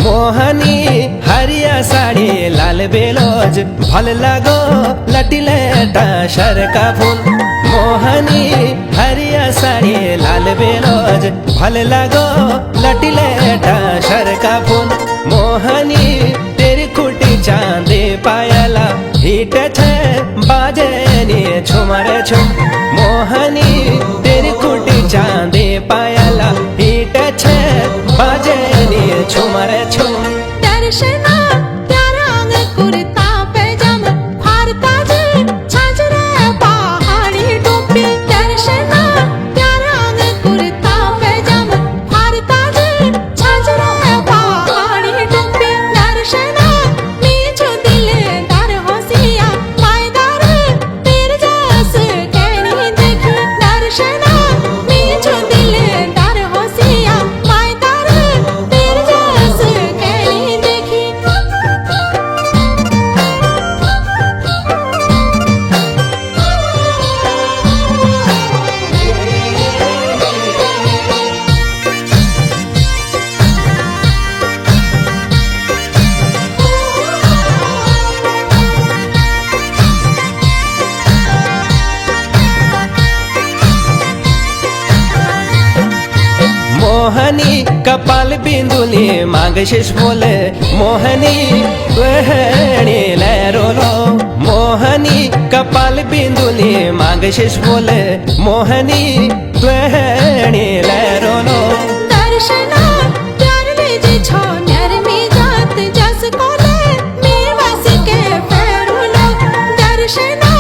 मोहनी हरिया साड़ी लाल बेलोज भल लगो लटिलेटा शर का फूल। मोहनी हरिया साड़ी लाल बेलोज भल लगो लटिलेटा शर का फूल। मोहनी तेरी कुटी चांदी पायला हिट छे बाजे नी छुमरे छुम। मोहनी तेरी कुटी चांदी पायला हिट छे बाजे नी छुमरे छुम। दर्शना प्यारा अंग कुर्ता पैजामा भारता जे छाजरा पहाड़ी टोपी। दर्शना प्यारा अंग कुर्ता पैजामा भारता जे छाजरा पहाड़ी टोपी। दर्शना मीठो दिलदार होसिया मायदार तेरे जैस कहनी देखी। दर्शना मीठो दिलदार होसिया मायदार तेरे जैस कहनी देखी। मोहनी कपाल बिंदुली मांग शीश बोले। मोहनी वेहणी लहरोलो। मोहनी कपाल बिंदुली मांग शीश बोले। मोहनी वेहणी लहरोलो। दर्शना प्यार लीजे छो नरमी जात जस कोले मीरवास के फेरुलो। दर्शना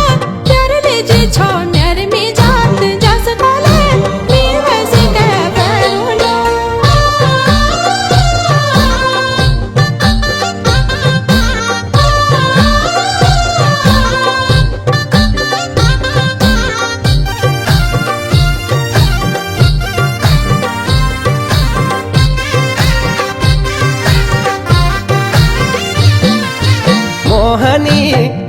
प्यार लीजे छो नरमी जात जस कोले मीरवास के फेरुलो। मोहनी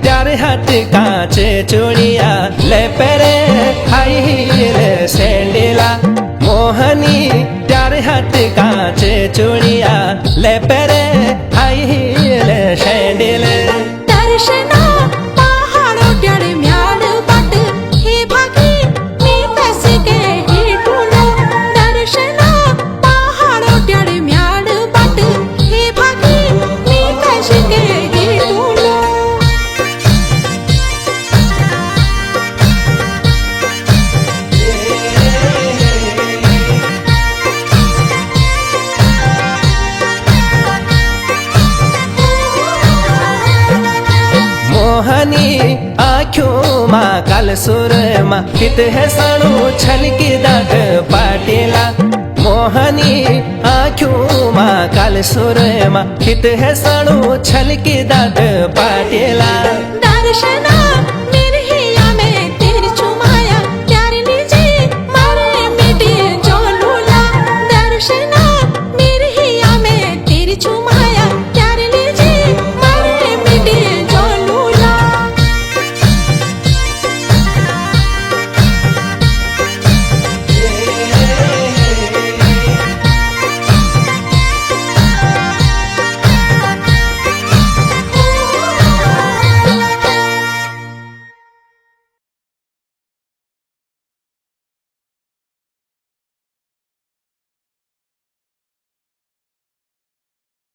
प्यारे हाथ कांचे चूड़िया ले पेरे हाई हील सैंडला। मोहनी प्यारे हाथ कांचे चूड़िया ले पेरे हाई हील सैंडल। दर्शना पहाड़ों डर म्याड़ बट हे भागी मी पैसे के ही टूलो। दर्शना पहाड़ों डर म्याड़ बट हे भागी मी पैसे के ही टूलो। मोहनी आँखों माँ काल सुर माँ हित है साणु छलकी दाट पाटीला। मोहनी आँखों माँ काल सुर माँ हित है साणु छलकी दाट पाटीला। दर्शना